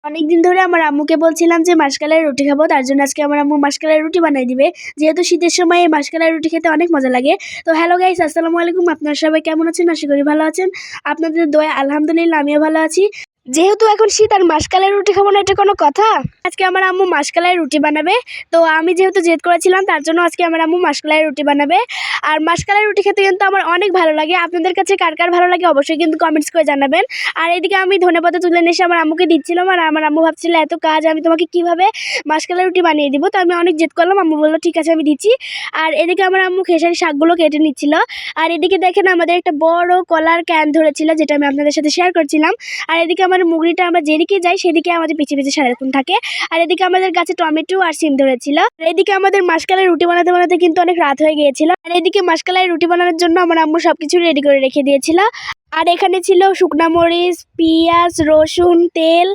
অনেকদিন ধরে আমার আম্মুকে বলছিলাম যে মাসকালের রুটি খাবো, তার জন্য আজকে আমার আম্মু মাসকালের রুটি বানিয়ে দিবে। যেহেতু শীতের সময় এই মাসকালের রুটি খেতে অনেক মজা লাগে। তো হ্যালো গাইস, আসসালামু আলাইকুম। আপনারা সবাই কেমন আছেন? আশা করি ভালো আছেন। আপনাদের দোয়ায় আলহামদুলিল্লাহ আমিও ভালো আছি। যেহেতু এখন শীত আর মাসকালের রুটি খাবো না, এটা কোনো কথা? আজকে আমার আম্মু মাসকালের রুটি বানাবে। তো আমি যেহেতু জেদ করেছিলাম, তার জন্য আজকে আমার আম্মু মাসকালের রুটি বানাবে। আর মাসকালের রুটি খেতে কিন্তু আমার অনেক ভালো লাগে। আপনাদের কাছে কার কার ভালো লাগে অবশ্যই কিন্তু কমেন্টস করে জানাবেন। আর এদিকে আমি ধনেপাতা তুলে নিয়ে এসে আমার আম্মুকে দিচ্ছিলাম, আর আমার আম্মু ভাবছিল এত কাজ আমি তোমাকে কিভাবে মাসকালের রুটি বানিয়ে দিব। তো আমি অনেক জেদ করলাম, আম্মু বললো ঠিক আছে আমি দিচ্ছি। আর এদিকে আমার আম্মু খেসারি শাকগুলো কেটে নিচ্ছিল। আর এদিকে দেখেন আমাদের একটা বড় কলার ক্যান ধরেছিল, যেটা আমি আপনাদের সাথে শেয়ার করছিলাম। আর এদিকে আমার মুগরিটা আমরা যেদিকে যাই সেদিকে আমাদের পিছিয়ে পিছিয়ে সারাক্ষণ থাকে। আর এদিকে আমাদের গাছে টমেটো আর সিম ধরেছিল। আর এদিকে আমাদের মাসকালের রুটি বানাতে বানাতে কিন্তু অনেক রাত হয়ে গিয়েছিল। আর এদিকে মাসকালের রুটি বানানোর জন্য আমার আম্মু সবকিছু রেডি করে রেখে দিয়েছিল। আর এখানে ছিল শুকনা মরিচ, পেঁয়াজ, রসুন, তেল,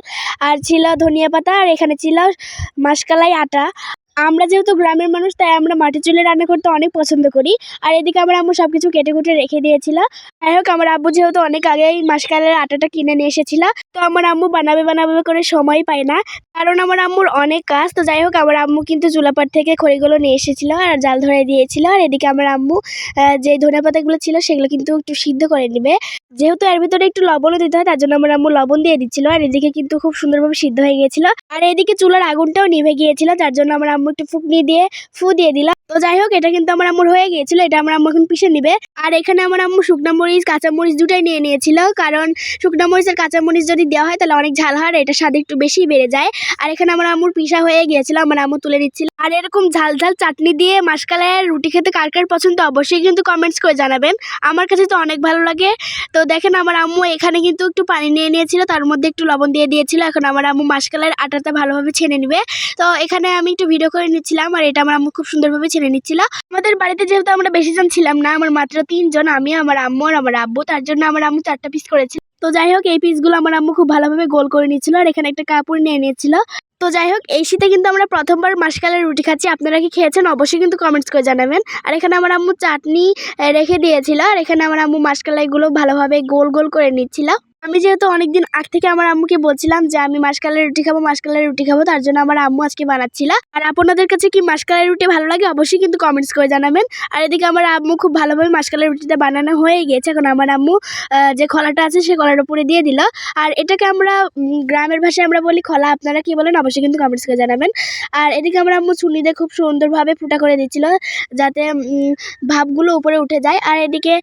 আর ছিল ধনিয়া পাতা, আর এখানে ছিল মাসকালাই আটা। আমরা যেহেতু গ্রামের মানুষ, তাই আমরা মাটির চুলে রান্না করতে অনেক পছন্দ করি। আর এদিকে আমার আম্মু সবকিছু কেটে কুটে রেখে দিয়েছিল। যাই হোক, আমার আব্বু যেহেতু অনেক আগেই মাসকালের আটাটা কিনে নিয়ে এসেছিল, তো আমার আম্মু বানাবে বানাবে করে সময় পায় না, কারণ আমার আম্মুর অনেক কাজ। তো যাই হোক, আমার আম্মু কিন্তু চুলাপাট থেকে খড়িগুলো নিয়ে এসেছিল আর জাল ধরে দিয়েছিল। আর এদিকে আমার আম্মু যে ধনিয়া পাতাগুলো ছিল সেগুলো কিন্তু একটু সিদ্ধ করে নেবে। যেহেতু এর ভিতরে একটু লবণও দিতে হয়, তার জন্য আমার আম্মু লবণ দিয়ে দিচ্ছিল। আর এদিকে কিন্তু খুব সুন্দরভাবে সিদ্ধ হয়ে গিয়েছিল। আর এদিকে চুলার আগুনটাও নিভে গিয়েছিল, যার জন্য আমার আম্মু একটু ফুকনি দিয়ে ফু দিয়ে দিল। তো যাই হোক, এটা কিন্তু আমার আম্মুর হয়ে গিয়েছিল। এটা আমার আম্মু এখন পিষে নিবে। আর এখানে আমার আম্মু শুকনা মরিচ, কাঁচা মরিচ দুটাই নিয়ে নিয়েছিল, কারণ শুকনা মরিচ আর কাঁচা মরিচ যদি দেওয়া হয় তাহলে অনেক ঝাল হয়, এটা স্বাদ একটু বেশি বেড়ে যায়। আর এখানে আমার আম্মুর পিষা হয়ে গিয়েছিল, আমার আম্মু তুলে নিচ্ছিল। আর এরকম ঝাল ঝাল চাটনি দিয়ে মাসকালের রুটি খেতে কার কার পছন্দ অবশ্যই কিন্তু কমেন্টস করে জানাবেন। আমার কাছে তো অনেক ভালো লাগে। তো দেখেন আমার আম্মু এখানে কিন্তু একটু পানি নিয়ে নিয়েছিল, তার মধ্যে একটু লবণ দিয়ে দিয়েছিল। এখন আমার আম্মু মাসকালের আটাটা ভালোভাবে ছেনে নেবে। তো এখানে আমি একটু ভিডিও করে নিচ্ছিলাম, আর এটা আমার আম্মু খুব সুন্দরভাবে ছেনে নিচ্ছিল। আমাদের বাড়িতে যেহেতু আমরা বেশি জন ছিলাম না, আমার মাত্র 3 জন, আমি, আমার আম্মু আর আমার আব্বু, তার জন্য আমার আম্মু 4টা পিস করেছিল। তো যাই হোক, এই পিসগুলো আমার আম্মু খুব ভালোভাবে গোল করে নিচ্ছিল, আর এখানে একটা কাপড় নিয়ে নিয়েছিল। তো যাই হোক, এই শীতে কিন্তু আমরা প্রথমবার মাসকালের রুটি খাচ্ছি। আপনারা কি খেয়েছেন অবশ্যই কিন্তু কমেন্টস করে জানাবেন। আর এখানে আমার আম্মু চাটনি রেখে দিয়েছিল, আর এখানে আমার আম্মু মাসকালাইগুলো ভালোভাবে গোল গোল করে নিচ্ছিল। আমি যেহেতু অনেকদিন আগ থেকে আমার আম্মুকে বলছিলাম যে আমি মাসকালের রুটি খাবো, মাসকালের রুটি খাবো, তার জন্য আমার আম্মু আজকে বানাচ্ছিল। আর আপনাদের কাছে কি মাসকালের রুটি ভালো লাগে অবশ্যই কিন্তু কমেন্টস করে জানাবেন। আর এদিকে আমার আম্মু খুব ভালোভাবে মাসকালের রুটিটা বানানো হয়ে গিয়েছে। এখন আমার আম্মু যে খোলাটা আছে সেই খোলার উপরে দিয়ে দিল। আর এটাকে আমরা গ্রামের ভাষায় আমরা বলি খোলা, আপনারা কি বলেন অবশ্যই কিন্তু কমেন্টস করে জানাবেন। আর এদিকে আমার আম্মু ছুরি দিয়ে খুব সুন্দরভাবে ফুটা করে দিচ্ছিল, যাতে ভাবগুলো উপরে উঠে যায়। আর এদিকে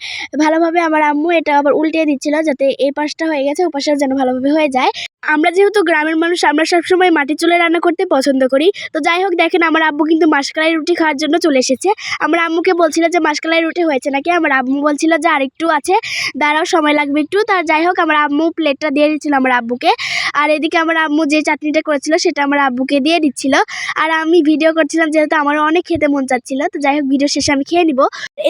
ভালোভাবে আমার আম্মু এটা আবার উল্টিয়ে দিচ্ছিল, যাতে এই পাশটা হয়ে গেছে ও পাশটা যেন ভালোভাবে হয়ে যায়। আমরা যেহেতু গ্রামের মানুষ, আমরা সবসময় মাটির চুলে রান্না করতে পছন্দ করি। তো যাই হোক, দেখেন আমার আব্বু কিন্তু মাসকালাই রুটি খাওয়ার জন্য চলে এসেছে। আমার আম্মুকে বলছিল যে মাসকালাই রুটি হয়েছে নাকি, আমার আম্মু বলছিল যে আরেকটু আছে, দাঁড়াও সময় লাগবে একটু। তার যাই হোক, আমার আম্মু প্লেটটা দিয়ে দিচ্ছিল আমার আব্বুকে। আর এদিকে আমার আম্মু যে চাটনিটা করেছিল সেটা আমার আব্বুকে দিয়ে দিচ্ছিল। আর আমি ভিডিও করছিলাম যেহেতু আমার অনেক খেতে মন চাচ্ছিল। তো যাই হোক, ভিডিও শেষে আমি খেয়ে নিব।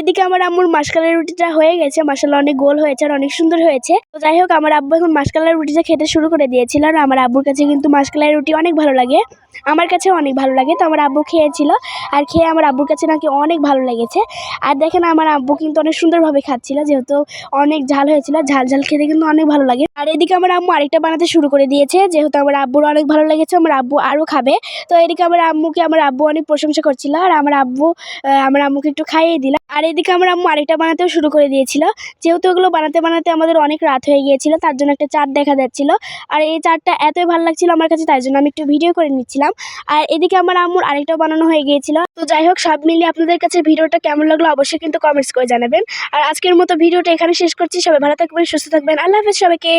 এদিকে আমার আম্মুর মাসকালাই রুটিটা হয়ে গেছে, মাশাআল্লাহ অনেক গোল হয়েছে আর অনেক সুন্দর হয়েছে। তো যাই হোক, আমার আব্বু এখন মাসকালাই রুটিটা খেতে শুরু করে দিয়েছিল। আর আমার আব্বুর কাছে কিন্তু মাসকালাই রুটি অনেক ভালো লাগে, আমার কাছেও অনেক ভালো লাগে। তো আমার আব্বু খেয়েছিল, আর খেয়ে আমার আব্বুর কাছে নাকি অনেক ভালো লেগেছে। আর দেখেন আমার আব্বু কিন্তু অনেক সুন্দরভাবে খাচ্ছিল, যেহেতু অনেক ঝাল হয়েছিল। ঝাল ঝাল খেতে কিন্তু অনেক ভালো লাগে। আর এদিকে আমার আম্মু আরেকটা বানাতে শুরু করে দিয়েছে, যেহেতু আমার আব্বুর অনেক ভালো লেগেছে, আমার আব্বু আরও খাবে। তো এদিকে আমার আম্মুকে আমার আব্বু অনেক প্রশংসা করছিল, আর আমার আম্মুকে একটু খাইয়ে দিল। আর এদিকে আমার আম্মু আরেকটা বানাতেও শুরু করে দিয়েছিল। যেহেতু ওগুলো বানাতে বানাতে আমাদের অনেক রাত হয়ে গিয়েছিল, তার জন্য একটা চাঁদ দেখা যাচ্ছিল। আর এই চাঁদটা এতই ভালো লাগছিল আমার কাছে, তাই জন্য আমি একটু ভিডিও করে নিচ্ছিলাম। আর এদিকে আমার আম্মুর আরেকটাও বানানো হয়ে গিয়েছিল। তো যাই হোক, সব মিলিয়ে আপনাদের কাছে ভিডিওটা কেমন লাগলো অবশ্যই কিন্তু কমেন্টস করে জানাবেন। আর আজকের মতো ভিডিওটা এখানে শেষ করছি। সবাই ভালো থাকবেন, সুস্থ থাকবেন। আল্লাহ হাফেজ সবাইকে।